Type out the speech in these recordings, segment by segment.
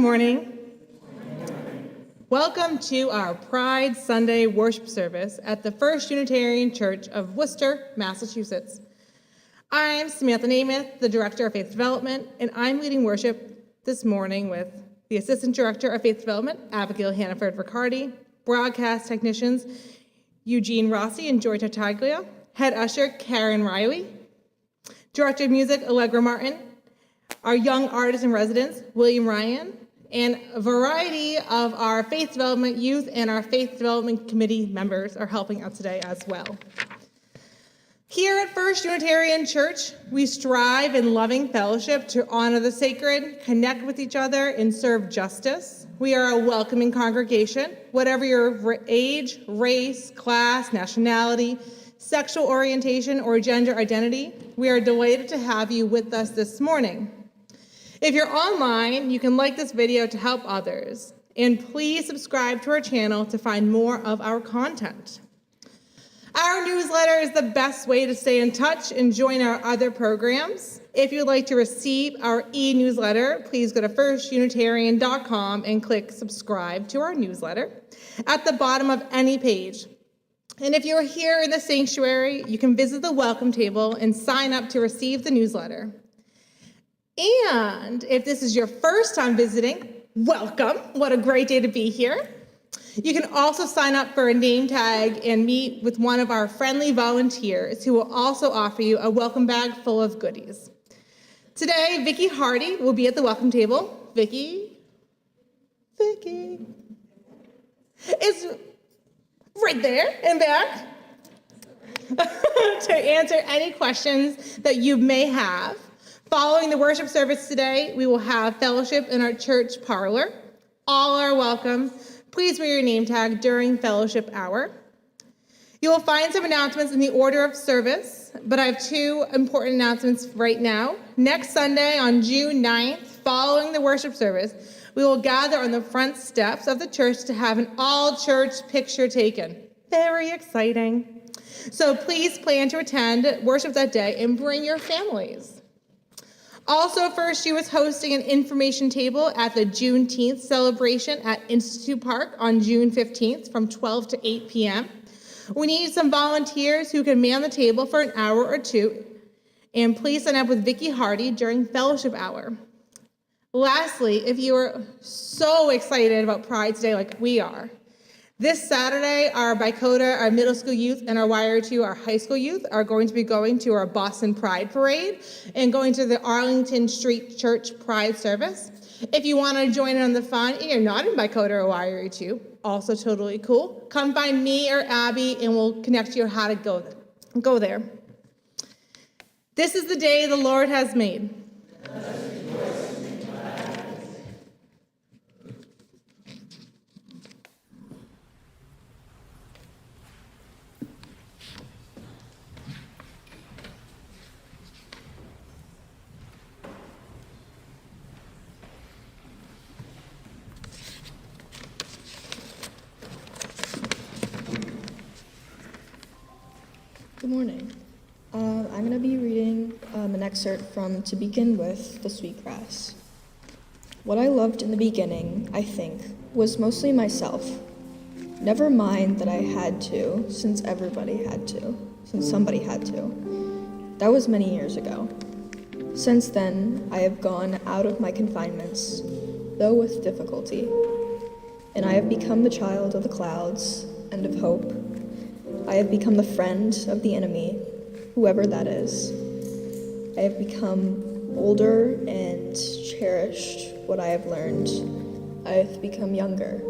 morning. Welcome to our Pride Sunday worship service at the First Unitarian Church of Worcester, Massachusetts. I'm Samantha Namath, the Director of Faith Development, and I'm leading worship this morning with the Assistant Director of Faith Development, Abigail Hannaford-Riccardi, broadcast technicians, Eugene Rossi and Joy Tartaglia, head usher, Sharon Wylie, Director of Music, Allegra Martin, our young artists in residence, William Ryan, and a variety of our Faith Development youth and our Faith Development Committee members are helping out today as well. Here at First Unitarian Church, we strive in loving fellowship to honor the sacred, connect with each other, and serve justice. We are a welcoming congregation. Whatever your age, race, class, nationality, sexual orientation, or gender identity, we are delighted to have you with us this morning. If you're online, you can like this video to help others. And please subscribe to our channel to find more of our content. Our newsletter is the best way to stay in touch and join our other programs. If you'd like to receive our e-newsletter, please go to firstunitarian.com and click subscribe to our newsletter at the bottom of any page. And if you're here in the sanctuary, you can visit the welcome table and sign up to receive the newsletter. And if this is your first time visiting, welcome. What a great day to be here. You can also sign up for a name tag and meet with one of our friendly volunteers who will also offer you a welcome bag full of goodies. Today, Vicki Hardy will be at the welcome table. Vicki is right there and back to answer any questions that you may have. Following the worship service today, we will have fellowship in our church parlor. All are welcome. Please wear your name tag during fellowship hour. You will find some announcements in the order of service, but I have two important announcements right now. Next Sunday on June 9th, following the worship service, we will gather on the front steps of the church to have an all-church picture taken. Very exciting. So please plan to attend worship that day and bring your families. Also, First U is hosting an information table at the Juneteenth celebration at Institute Park on June 15th from 12 to 8 p.m. We need some volunteers who can man the table for an hour or two, and please sign up with Vicki Hardy during fellowship hour. Lastly, if you are so excited about Pride today like we are, this Saturday, our Bicota, our middle school youth, and our YR2, our high school youth, are going to be going to our Boston Pride Parade and going to the Arlington Street Church Pride service. If you want to join in on the fun and you're not in Bicota or YR2, also totally cool, come find me or Abby and we'll connect you on how to go there. This is the day the Lord has made. Good morning. I'm going to be reading an excerpt from To Begin With, The Sweetgrass. What I loved in the beginning, I think, was mostly myself. Never mind that I had to, since somebody had to. That was many years ago. Since then, I have gone out of my confinements, though with difficulty, and I have become the child of the clouds and of hope. I have become the friend of the enemy, whoever that is. I have become older and cherished what I have learned. I have become younger.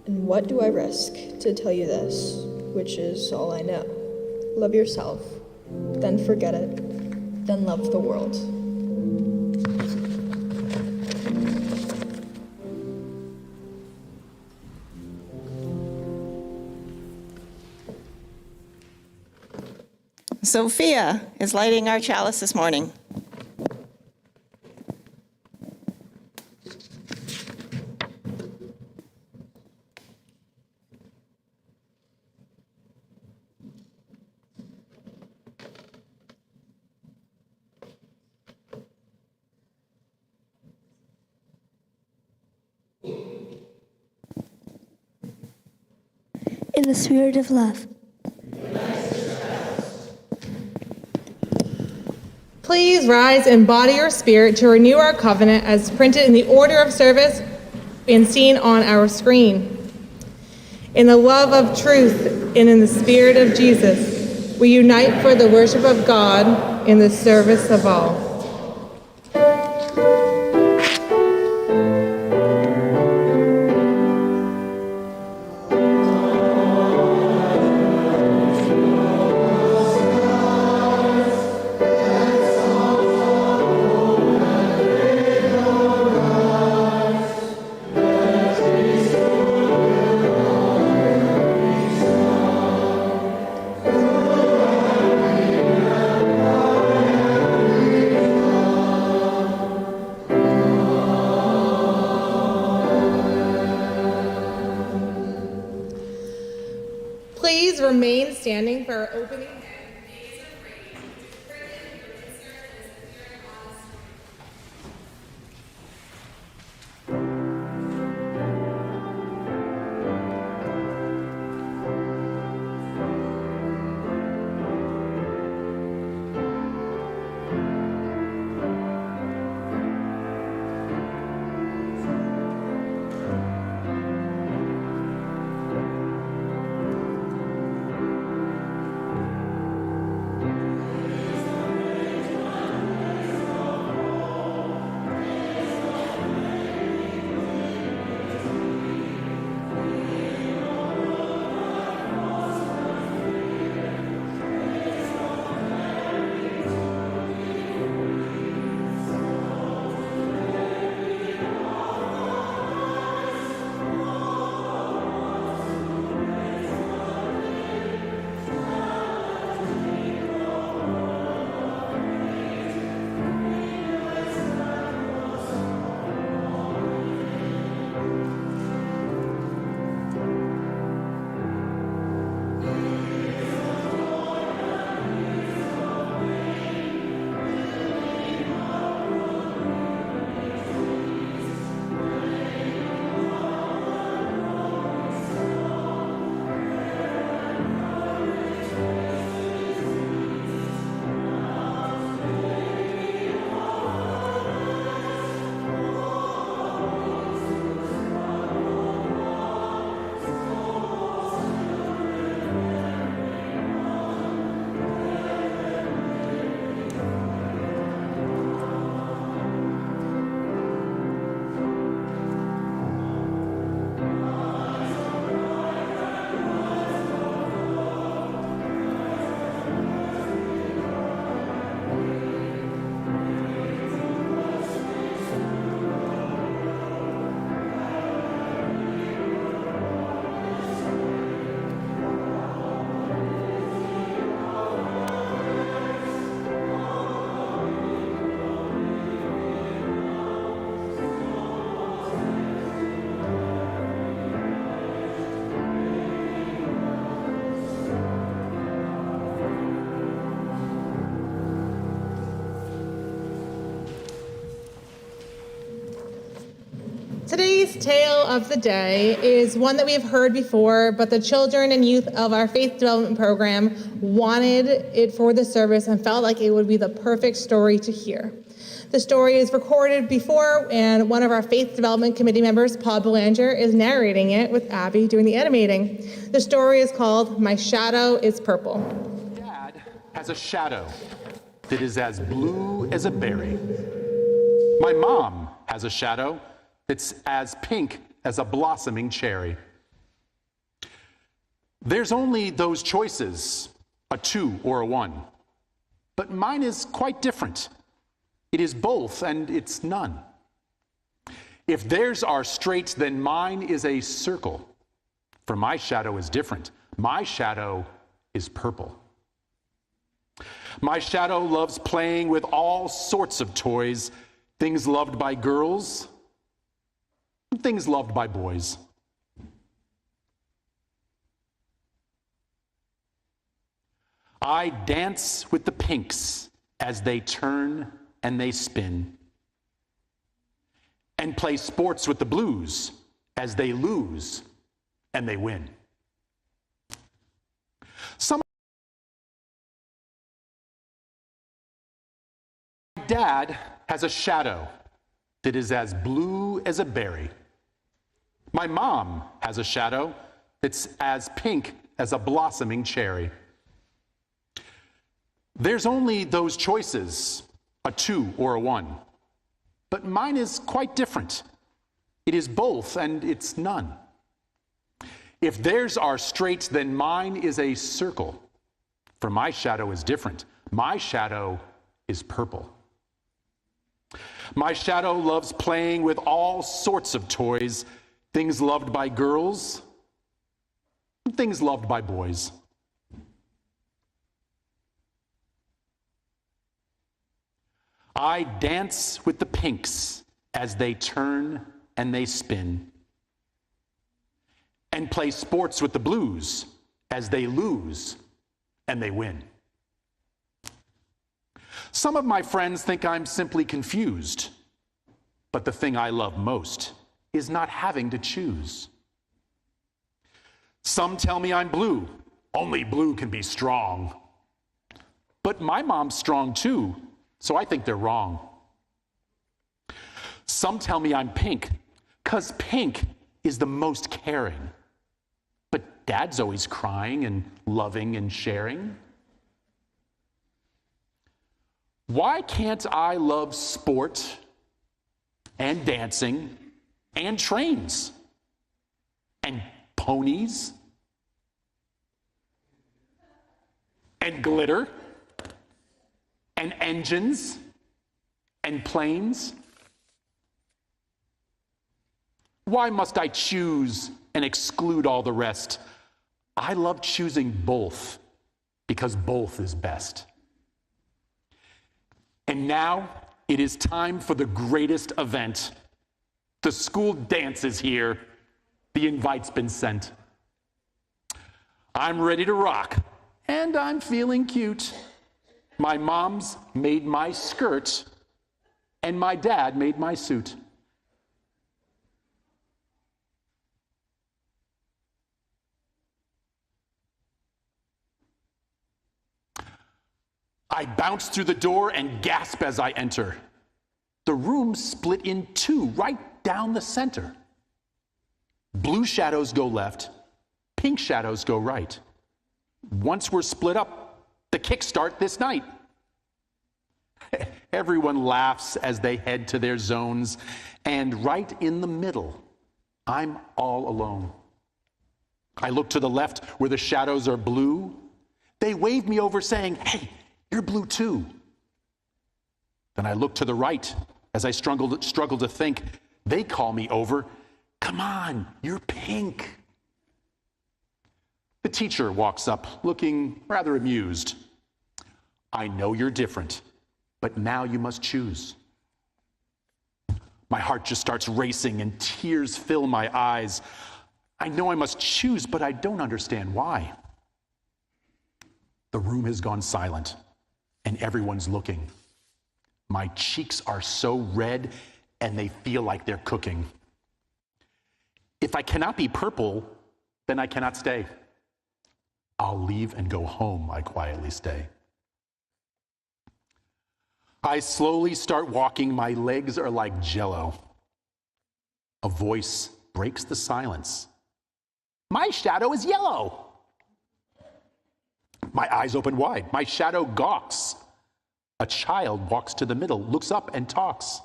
And what do I risk to tell you this, which is all I know? Love yourself, then forget it, then love the world. Sophia is lighting our chalice this morning. the spirit of love. Please rise in body or spirit to renew our covenant as printed in the order of service and seen on our screen. In the love of truth and in the spirit of Jesus, we unite for the worship of God in the service of all. Please remain standing for our opening. Today's tale of the day is one that we have heard before, but the children and youth of our faith development program wanted it for the service and felt like it would be the perfect story to hear. The story is recorded before, and one of our faith development committee members, Paul Belanger, is narrating it with Abby doing the animating. The story is called My Shadow is Purple. Dad has a shadow that is as blue as a berry. My mom has a shadow that's as pink as a blossoming cherry. There's only those choices, a 2 or a 1. But mine is quite different. It is both and it's none. If theirs are straight, then mine is a circle. For my shadow is different. My shadow is purple. My shadow loves playing with all sorts of toys, things loved by girls, and things loved by boys. I dance with the pinks as they turn and they spin, and play sports with the blues as they lose and they win. dad has a shadow that is as blue as a berry. My mom has a shadow that's as pink as a blossoming cherry. There's only those choices, a 2 or a 1. But mine is quite different. It is both and it's none. If theirs are straight, then mine is a circle. For my shadow is different. My shadow is purple. My shadow loves playing with all sorts of toys, things loved by girls, things loved by boys. I dance with the pinks as they turn and they spin, and play sports with the blues as they lose and they win. Some of my friends think I'm simply confused, but the thing I love most is not having to choose. Some tell me I'm blue. Only blue can be strong. But my mom's strong too, so I think they're wrong. Some tell me I'm pink, 'cause pink is the most caring. But Dad's always crying and loving and sharing. Why can't I love sport and dancing and trains and ponies and glitter and engines and planes? Why must I choose and exclude all the rest? I love choosing both because both is best. And now it is time for the greatest event. The school dance is here. The invite's been sent. I'm ready to rock, and I'm feeling cute. My mom's made my skirt, and my dad made my suit. I bounce through the door and gasp as I enter. The room split in two, right down the center. Blue shadows go left, pink shadows go right. Once we're split up, the kicks start this night. Everyone laughs as they head to their zones, and right in the middle, I'm all alone. I look to the left where the shadows are blue. They wave me over saying, "Hey, you're blue too." Then I look to the right as I struggle to think. They call me over. "Come on, you're pink." The teacher walks up, looking rather amused. "I know you're different, but now you must choose." My heart just starts racing and tears fill my eyes. I know I must choose, but I don't understand why. The room has gone silent, and everyone's looking. My cheeks are so red, and they feel like they're cooking. If I cannot be purple, then I cannot stay. I'll leave and go home, I quietly say. I slowly start walking. My legs are like jello. A voice breaks the silence. "My shadow is yellow." My eyes open wide. My shadow gawks. A child walks to the middle, looks up and talks.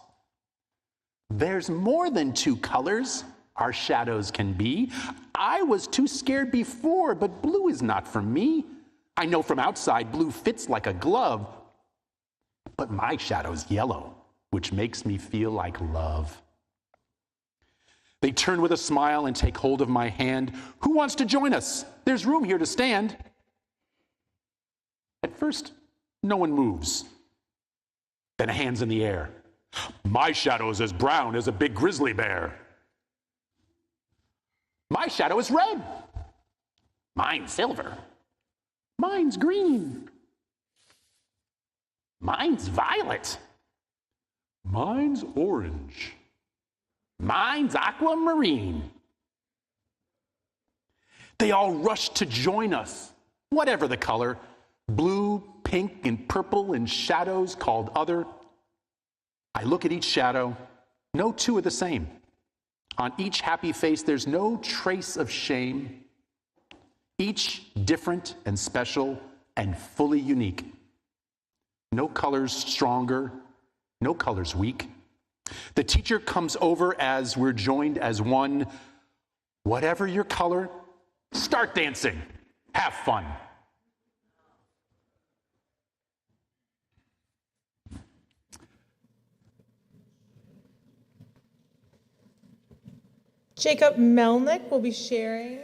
"There's more than two colors our shadows can be. I was too scared before, but blue is not for me. I know from outside blue fits like a glove, but my shadow's yellow, which makes me feel like love." They turn with a smile and take hold of my hand. "Who wants to join us? There's room here to stand." At first, no one moves. Then hands in the air. "My shadow is as brown as a big grizzly bear." "My shadow is red." "Mine's silver." "Mine's green." "Mine's violet." "Mine's orange." "Mine's aquamarine." They all rush to join us, whatever the color, blue, pink, and purple, and shadows called other. I look at each shadow, no two are the same. On each happy face, there's no trace of shame. Each different and special and fully unique. No colors stronger, no colors weak. The teacher comes over as we're joined as one. Whatever your color, start dancing. Have fun. Jacob Melnick will be sharing.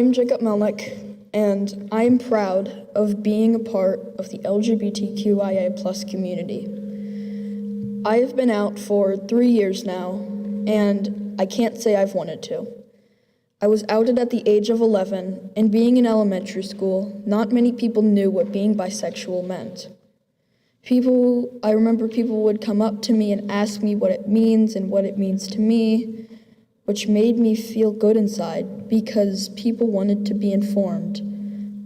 I'm Jacob Melnick, and I am proud of being a part of the LGBTQIA+ community. I have been out for 3 years now, and I can't say I've wanted to. I was outed at the age of 11, and being in elementary school, not many people knew what being bisexual meant. I remember people would come up to me and ask me what it means and what it means to me, which made me feel good inside because people wanted to be informed.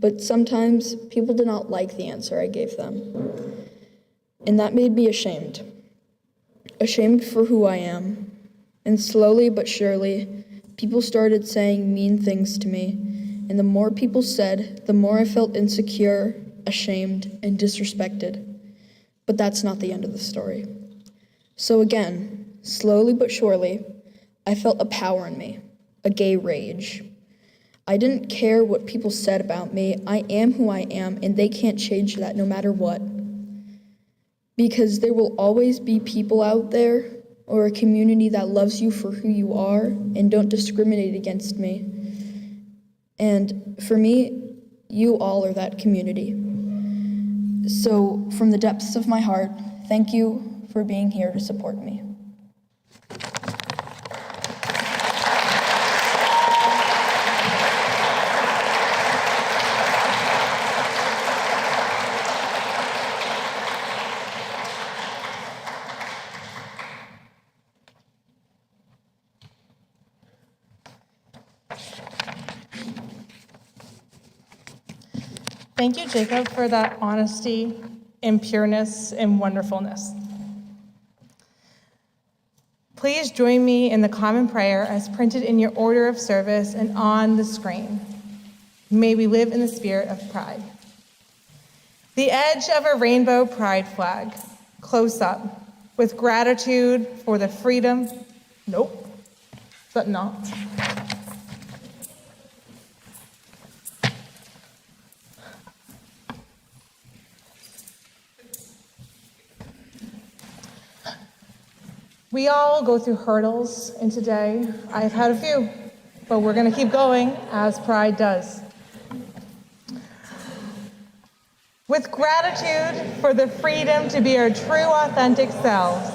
But sometimes people did not like the answer I gave them. And that made me ashamed. Ashamed for who I am. And slowly but surely, people started saying mean things to me. And the more people said, the more I felt insecure, ashamed, and disrespected. But that's not the end of the story. So again, slowly but surely, I felt a power in me, a gay rage. I didn't care what people said about me. I am who I am, and they can't change that no matter what. Because there will always be people out there, or a community that loves you for who you are and don't discriminate against me. And for me, you all are that community. So from the depths of my heart, thank you for being here to support me. Thank you, Jacob, for that honesty and pureness and wonderfulness. Please join me in the common prayer as printed in your order of service and on the screen. May we live in the spirit of pride. The edge of a rainbow pride flag, close up, with gratitude for the freedom. Nope, but not. We all go through hurdles in today. I've had a few, but we're going to keep going as pride does. With gratitude for the freedom to be our true, authentic selves,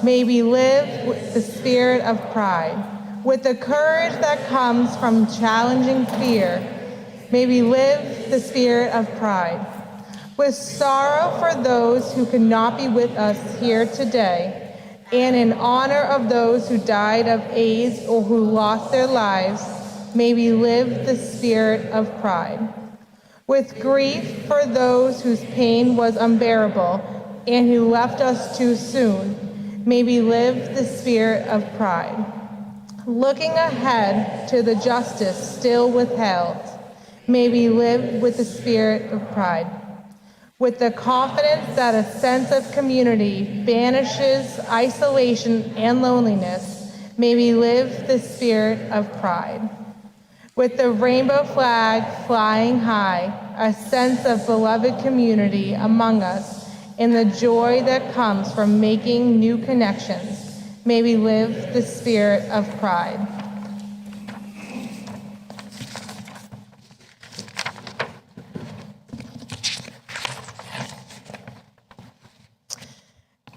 may we live with the spirit of pride. With the courage that comes from challenging fear, may we live the spirit of pride. With sorrow for those who could not be with us here today, and in honor of those who died of AIDS or who lost their lives, may we live the spirit of pride. With grief for those whose pain was unbearable and who left us too soon, may we live the spirit of pride. Looking ahead to the justice still withheld, may we live with the spirit of pride. With the confidence that a sense of community banishes isolation and loneliness, may we live the spirit of pride. With the rainbow flag flying high, a sense of beloved community among us, and the joy that comes from making new connections, may we live the spirit of pride.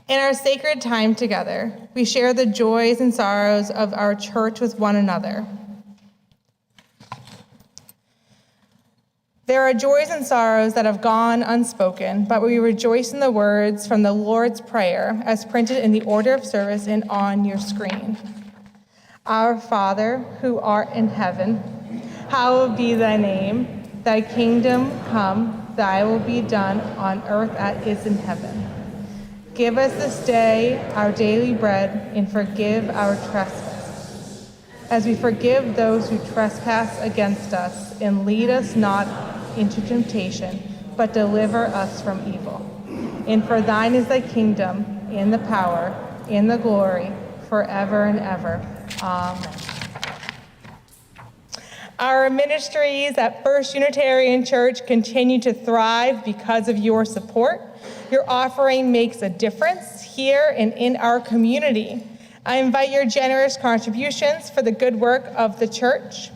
In our sacred time together, we share the joys and sorrows of our church with one another. There are joys and sorrows that have gone unspoken, but we rejoice in the words from the Lord's Prayer as printed in the order of service and on your screen. Our Father, who art in heaven, hallowed be thy name. Thy kingdom come, thy will be done on earth as it is in heaven. Give us this day our daily bread, and forgive our trespasses, as we forgive those who trespass against us, and lead us not into temptation, but deliver us from evil. And for thine is thy kingdom, and the power, and the glory, forever and ever. Amen. Our ministries at First Unitarian Church continue to thrive because of your support. Your offering makes a difference here and in our community. I invite your generous contributions for the good work of the church.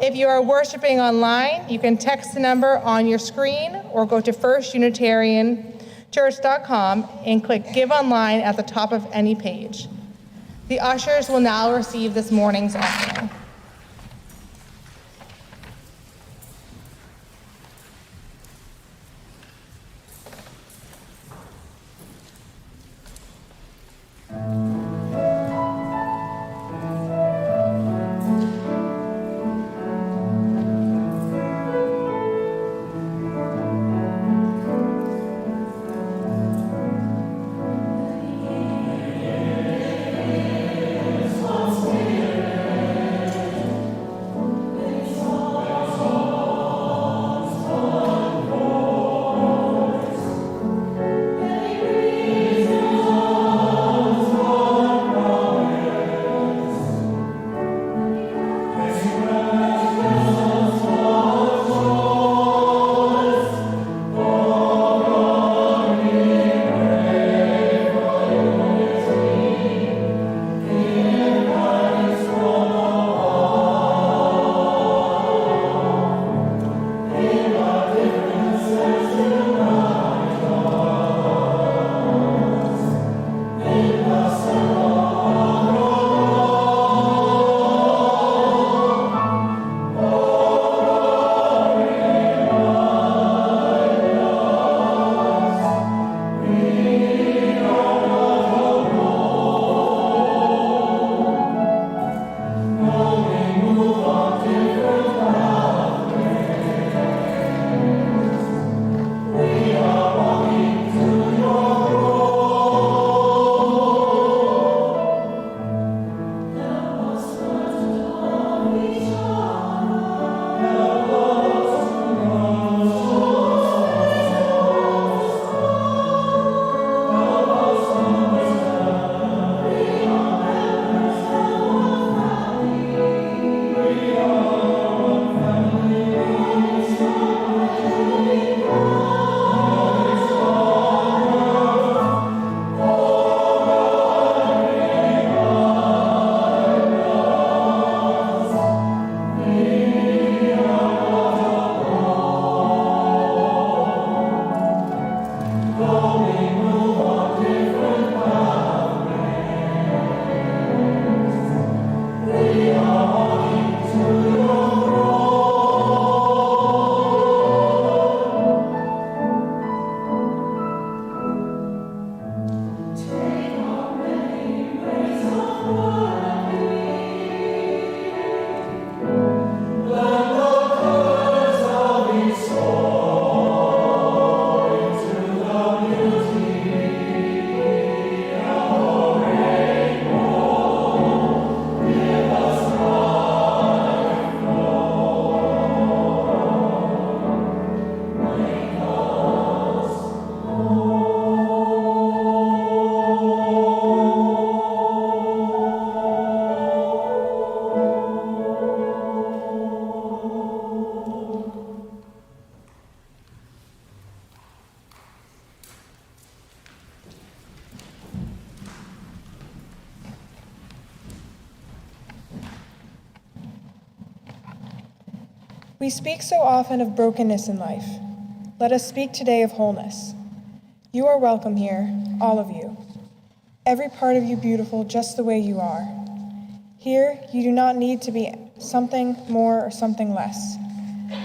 If you are worshiping online, you can text the number on your screen or go to firstunitarianchurch.com and click Give Online at the top of any page. The ushers will now receive this morning's offering. We speak so often of brokenness in life. Let us speak today of wholeness. You are welcome here, all of you. Every part of you beautiful just the way you are. Here, you do not need to be something more or something less.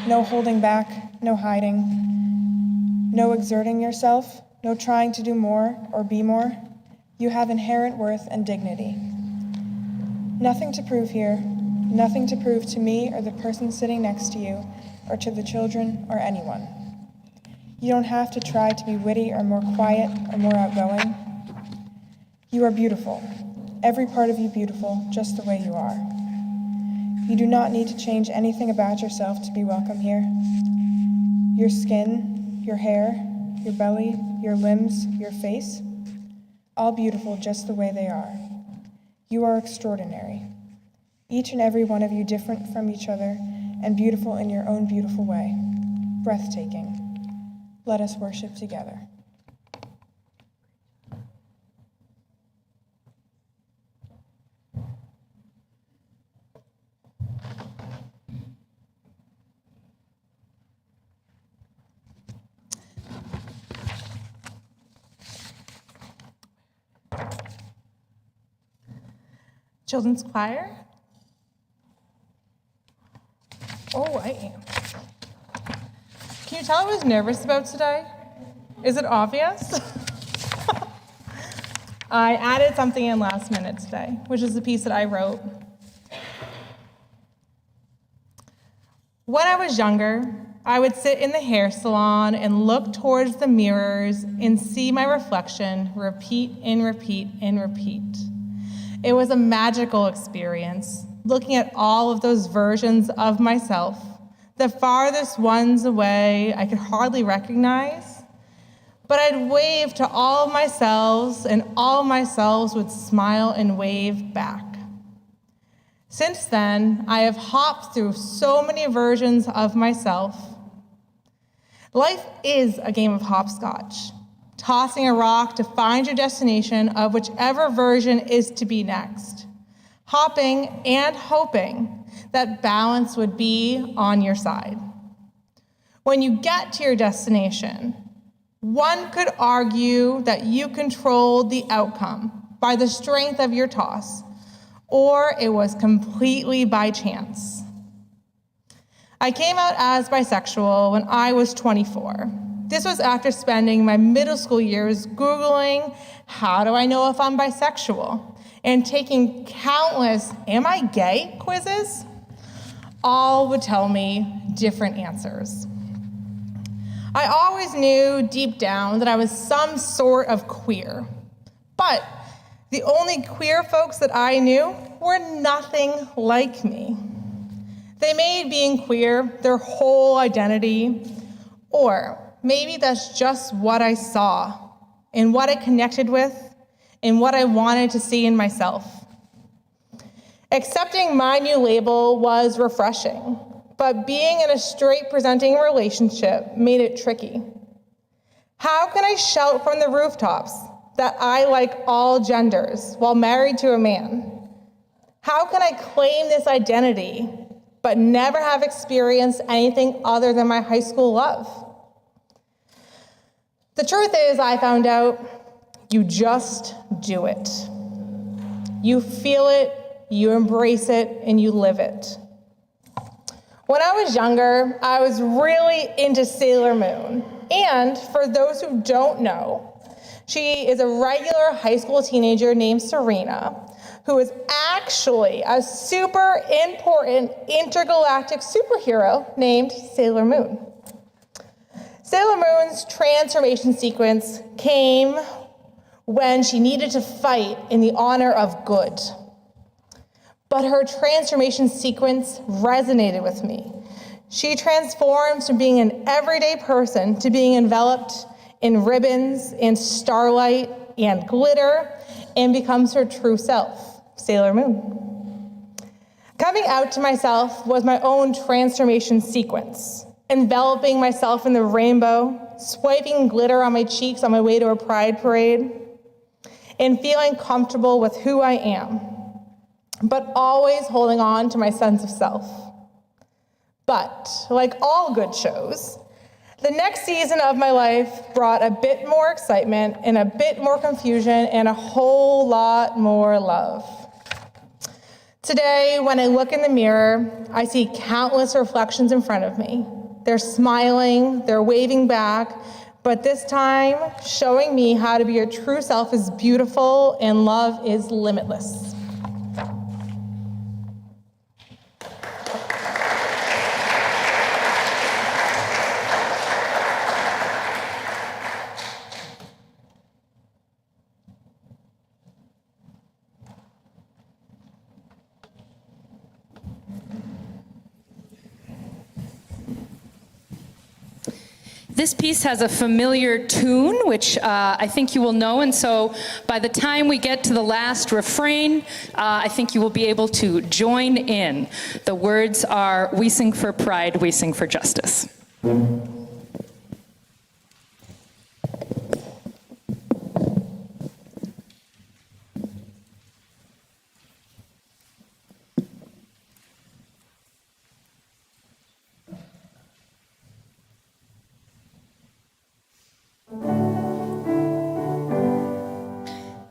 No holding back, no hiding, no exerting yourself, no trying to do more or be more. You have inherent worth and dignity. Nothing to prove here, nothing to prove to me or the person sitting next to you, or to the children or anyone. You don't have to try to be witty or more quiet or more outgoing. You are beautiful, every part of you beautiful, just the way you are. You do not need to change anything about yourself to be welcome here. Your skin, your hair, your belly, your limbs, your face, all beautiful just the way they are. You are extraordinary. Each and every one of you different from each other and beautiful in your own beautiful way. Breathtaking. Let us worship together. Children's choir? Oh, I am. Can you tell I was nervous about today? Is it obvious? I added something in last minute today, which is the piece that I wrote. When I was younger, I would sit in the hair salon and look towards the mirrors and see my reflection repeat and repeat and repeat. It was a magical experience, looking at all of those versions of myself, the farthest ones away I could hardly recognize. But I'd wave to all of myselves, and all of myselves would smile and wave back. Since then, I have hopped through so many versions of myself. Life is a game of hopscotch, tossing a rock to find your destination of whichever version is to be next, hopping and hoping that balance would be on your side. When you get to your destination, one could argue that you controlled the outcome by the strength of your toss, or it was completely by chance. I came out as bisexual when I was 24. This was after spending my middle school years Googling, how do I know if I'm bisexual? And taking countless, am I gay quizzes? All would tell me different answers. I always knew deep down that I was some sort of queer, but the only queer folks that I knew were nothing like me. They made being queer their whole identity, or maybe that's just what I saw and what I connected with and what I wanted to see in myself. Accepting my new label was refreshing, but being in a straight presenting relationship made it tricky. How can I shout from the rooftops that I like all genders while married to a man? How can I claim this identity but never have experienced anything other than my high school love? The truth is, I found out, you just do it. You feel it, you embrace it, and you live it. When I was younger, I was really into Sailor Moon. And for those who don't know, she is a regular high school teenager named Serena, who is actually a super important intergalactic superhero named Sailor Moon. Sailor Moon's transformation sequence came when she needed to fight in the honor of good. But her transformation sequence resonated with me. She transforms from being an everyday person to being enveloped in ribbons and starlight and glitter and becomes her true self, Sailor Moon. Coming out to myself was my own transformation sequence, enveloping myself in the rainbow, swiping glitter on my cheeks on my way to a pride parade, and feeling comfortable with who I am, but always holding on to my sense of self. But, like all good shows, the next season of my life brought a bit more excitement and a bit more confusion and a whole lot more love. Today, when I look in the mirror, I see countless reflections in front of me. They're smiling, they're waving back, but this time showing me how to be your true self is beautiful and love is limitless. This piece has a familiar tune, which I think you will know, and so by the time we get to the last refrain, I think you will be able to join in. The words are, "We sing for pride, we sing for justice."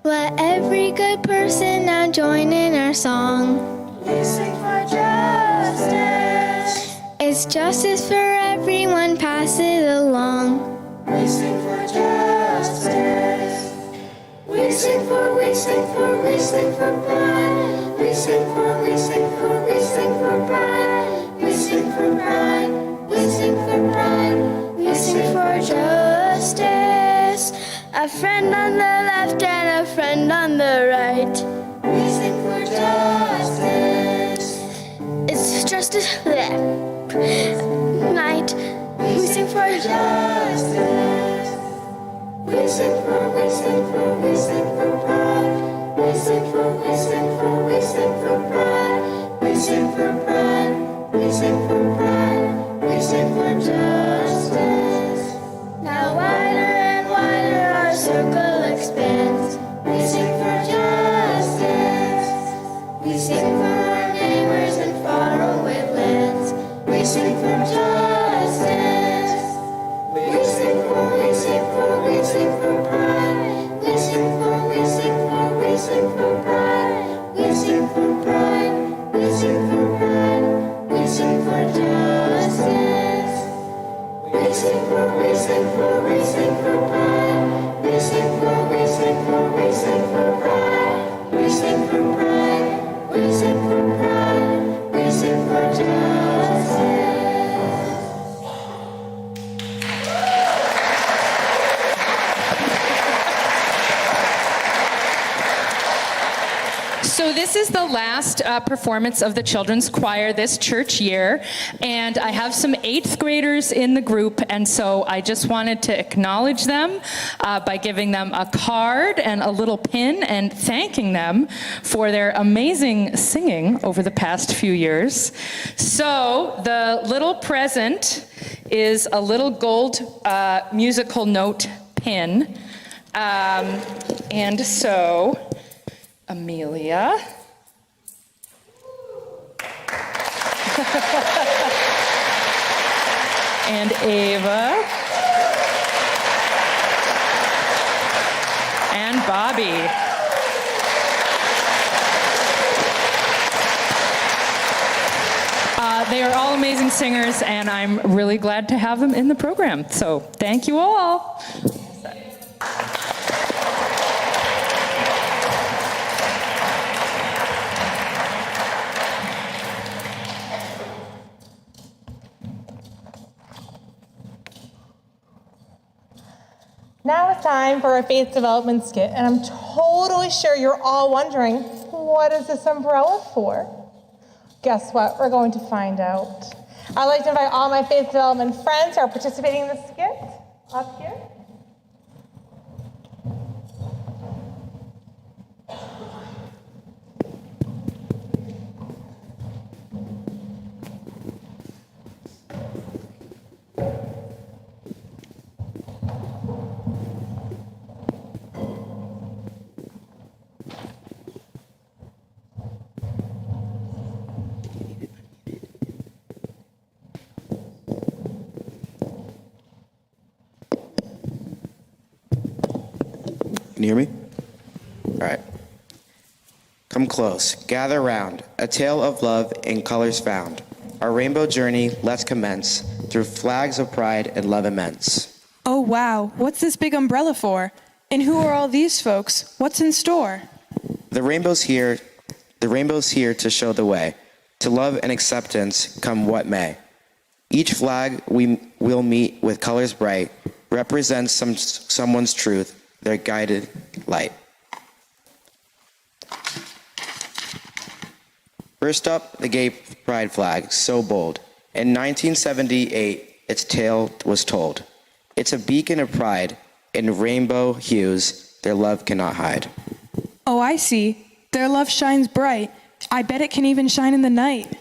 Let every good person now join in our our song. We sing for justice. It's justice for everyone, pass it along. We sing for justice. We sing for pride. We sing for pride. We sing for pride. We sing for pride. We sing for pride. We sing for justice. A friend on the left and a friend on the right. We sing for justice. It's justice for that night. We sing for justice. We sing for pride. We sing for pride. We sing for pride. We sing for pride. We sing for justice. Now wider and wider our circle expands. We sing for justice. We sing for our neighbors in faraway lands. We sing for justice. We sing for pride. We sing for pride. We sing for pride. We sing for pride. We sing for pride. We sing for justice. We sing for pride. We sing for pride. We sing for pride. We sing for pride. We sing for pride. We sing for justice. So this is the last performance of the children's choir this church year, and I have some 8th graders in the group, and so I just wanted to acknowledge them by giving them a card and a little pin and thanking them for their amazing singing over the past few years. So the little present is a little gold musical note pin, and so Amelia. And Ava. And Bobby. They are all amazing singers, and I'm really glad to have them in the program. So thank you all. Now it's time for our faith development skit, and I'm totally sure you're all wondering, what is this umbrella for? Guess what? We're going to find out. I'd like to invite all my faith development friends who are participating in the skit up here. Can you hear me? All right. Come close, gather round, a tale of love in colors found. Our rainbow journey, let's commence, through flags of pride and love immense. Oh wow, what's this big umbrella for? And who are all these folks? What's in store? The rainbow's here to show the way, to love and acceptance come what may. Each flag we will meet with colors bright, represents someone's truth, their guided light. First up, the gay pride flag, so bold. In 1978, its tale was told. It's a beacon of pride, in rainbow hues, their love cannot hide. Oh, I see. Their love shines bright. I bet it can even shine in the night.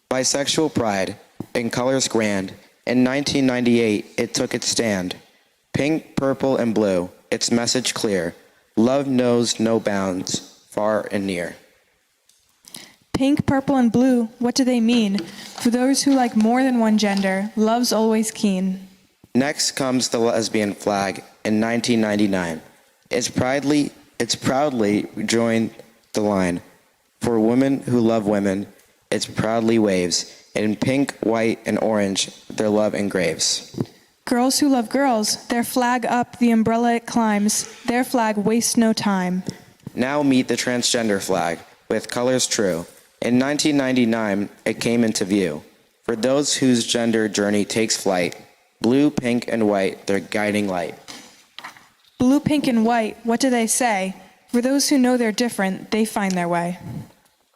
Bisexual pride, in colors grand, in 1998, it took its stand. Pink, purple, and blue, its message clear. Love knows no bounds, far and near. Pink, purple, and blue, what do they mean? For those who like more than one gender, love's always keen. Next comes the lesbian flag in 1999. It's proudly joined the line. For women who love women, it proudly waves. In pink, white, and orange, their love engraves. Girls who love girls, their flag up the umbrella it climbs, their flag wastes no time. Now meet the transgender flag, with colors true. In 1999, it came into view. For those whose gender journey takes flight, blue, pink, and white, their guiding light. Blue, pink, and white, what do they say? For those who know they're different, they find their way.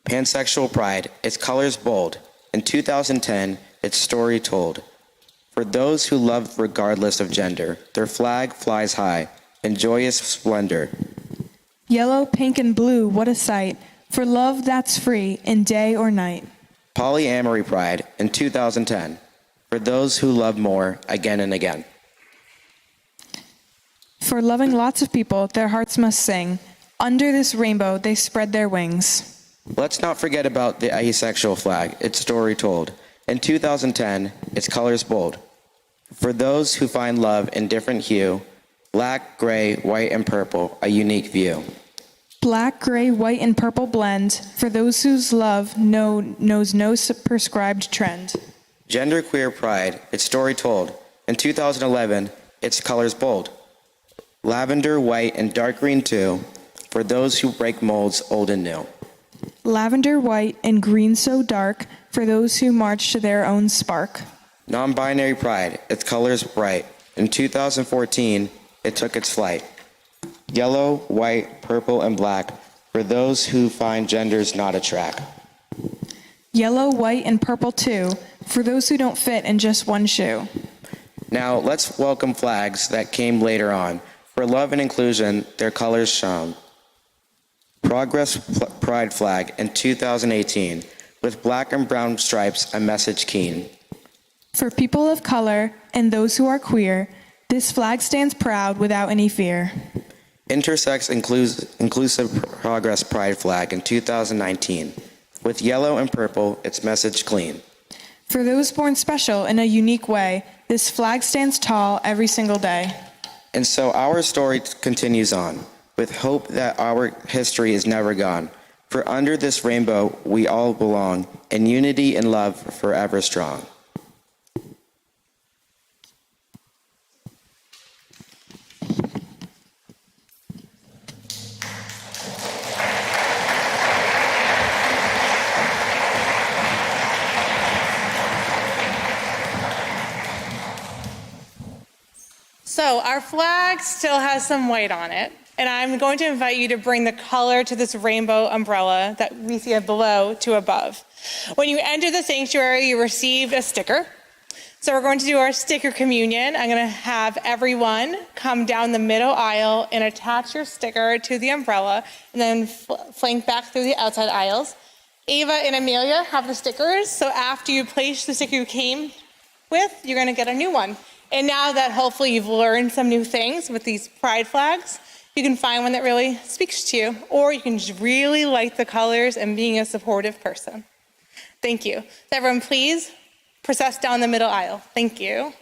Pansexual pride, its colors bold. In 2010, its story told. For those who love regardless of gender, their flag flies high in joyous splendor. Yellow, pink, and blue, what a sight. For love that's free in day or night. Polyamory pride in 2010. For those who love more again and again. For loving lots of people, their hearts must sing. Under this rainbow, they spread their wings. Let's not forget about the asexual flag, its story told. In 2010, its colors bold. For those who find love in different hue, black, gray, white, and purple, a unique view. Black, gray, white, and purple blend, for those whose love knows no prescribed trend. Genderqueer pride, its story told. In 2011, its colors bold. Lavender, white, and dark green too, for those who break molds old and new. Lavender, white, and green so dark, for those who march to their own spark. Non-binary pride, its colors bright. In 2014, it took its flight. Yellow, white, purple, and black, for those who find genders not a track. Yellow, white, and purple too, for those who don't fit in just one shoe. Now, let's welcome flags that came later on. For love and inclusion, their colors shone. Progress Pride flag in 2018, with black and brown stripes, a message keen. For people of color and those who are queer, this flag stands proud without any fear. Intersex inclusive Progress Pride flag in 2019, with yellow and purple, its message clean. For those born special in a unique way, this flag stands tall every single day. And so our story continues on, with hope that our history is never gone. For under this rainbow we all belong, in unity and love forever strong. So our flag still has some white on it, and I'm going to invite you to bring the color to this rainbow umbrella that we see below to above. When you enter the sanctuary, you received a sticker. So we're going to do our sticker communion. I'm going to have everyone come down the middle aisle and attach your sticker to the umbrella, and then flank back through the outside aisles. Ava and Amelia have the stickers, so after you place the sticker you came with, you're going to get a new one. And now that hopefully you've learned some new things with these pride flags, you can find one that really speaks to you, or you can just really like the colors and being a supportive person. Thank you. So everyone, please process down the middle aisle. Thank you.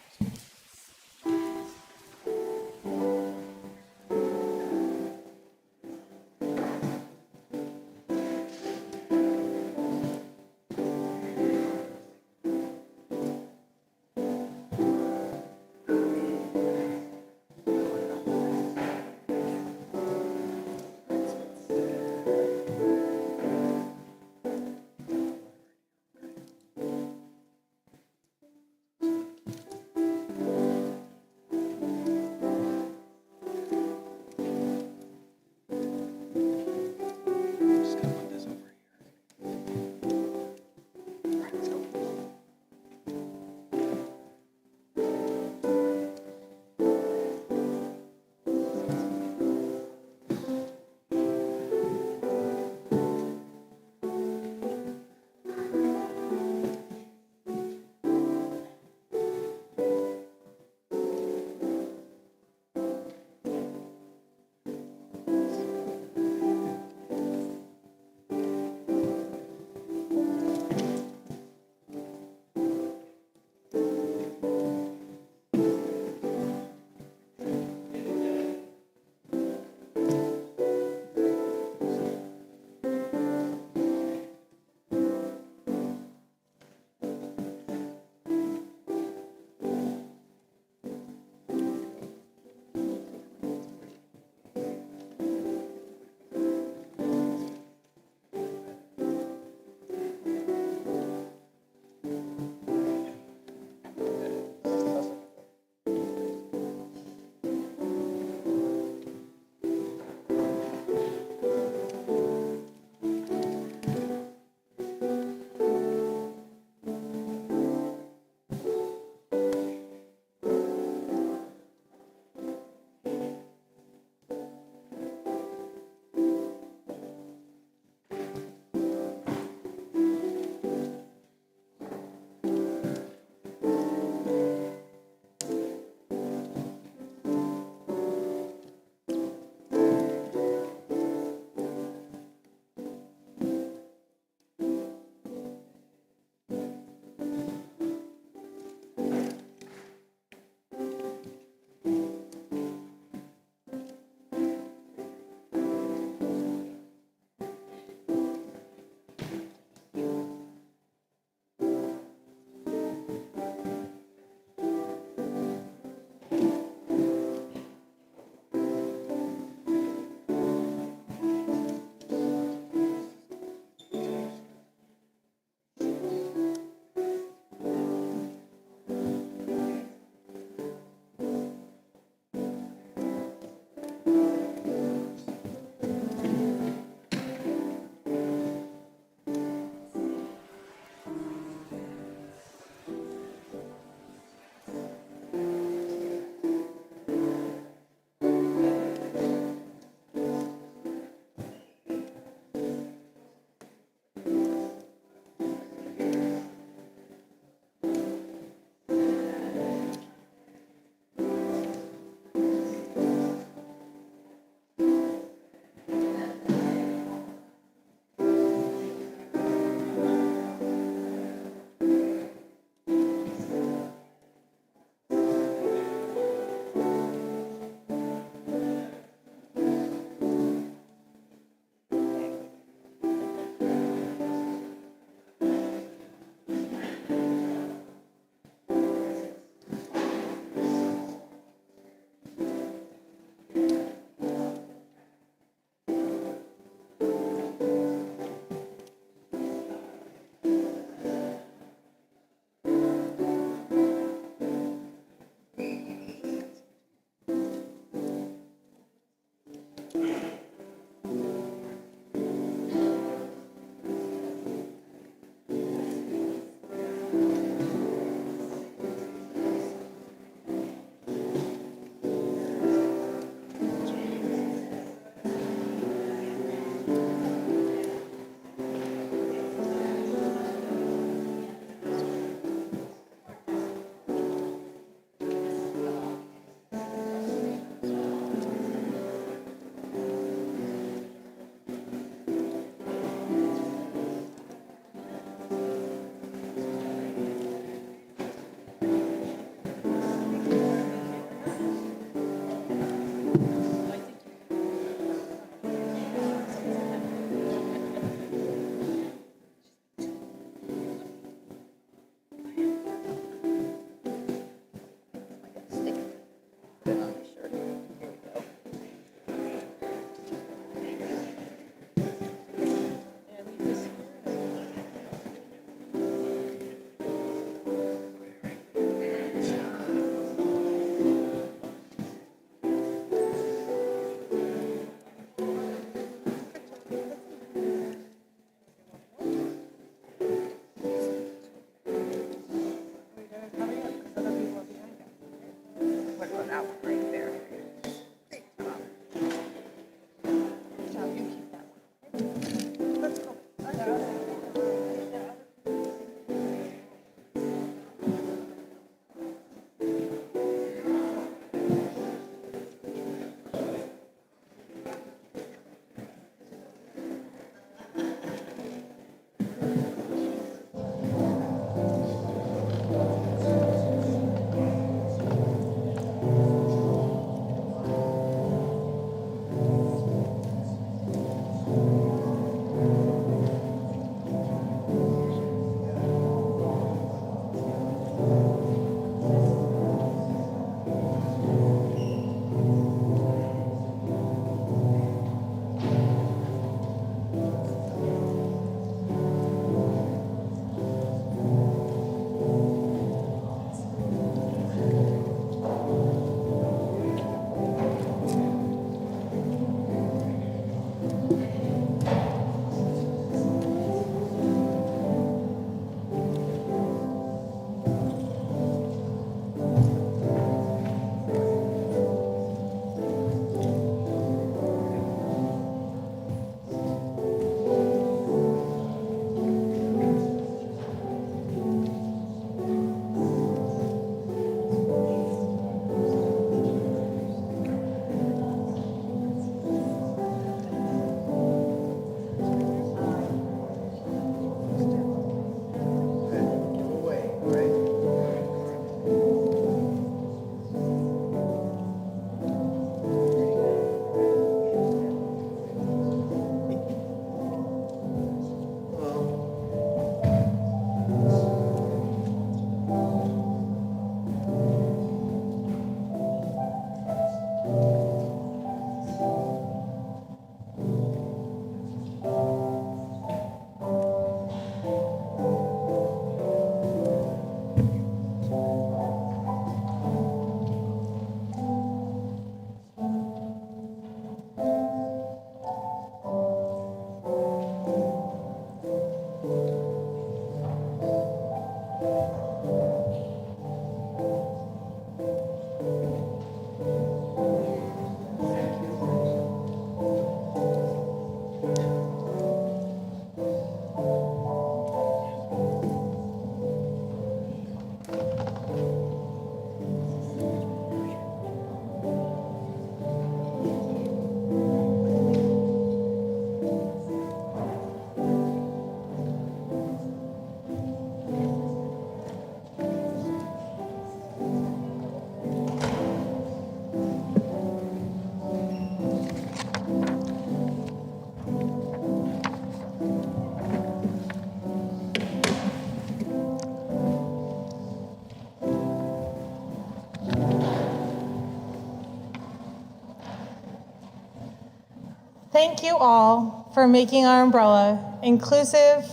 Thank you all for making our umbrella inclusive,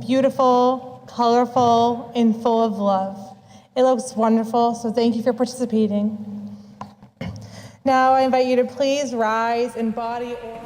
beautiful, colorful, and full of love. It looks wonderful, so thank you for participating. Now I invite you to please rise in body or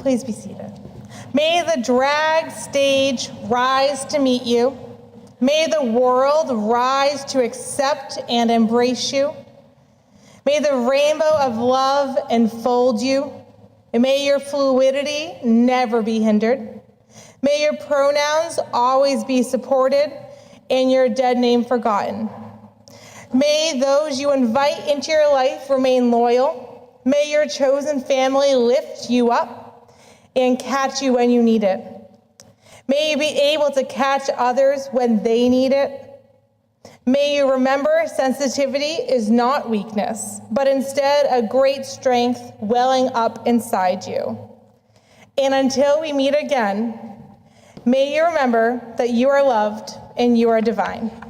please be seated. May the drag stage rise to meet you. May the world rise to accept and embrace you. May the rainbow of love enfold you. And may your fluidity never be hindered. May your pronouns always be supported and your dead name forgotten. May those you invite into your life remain loyal. May your chosen family lift you up and catch you when you need it. May you be able to catch others when they need it. May you remember sensitivity is not weakness, but instead a great strength welling up inside you. And until we meet again, may you remember that you are loved and you are divine.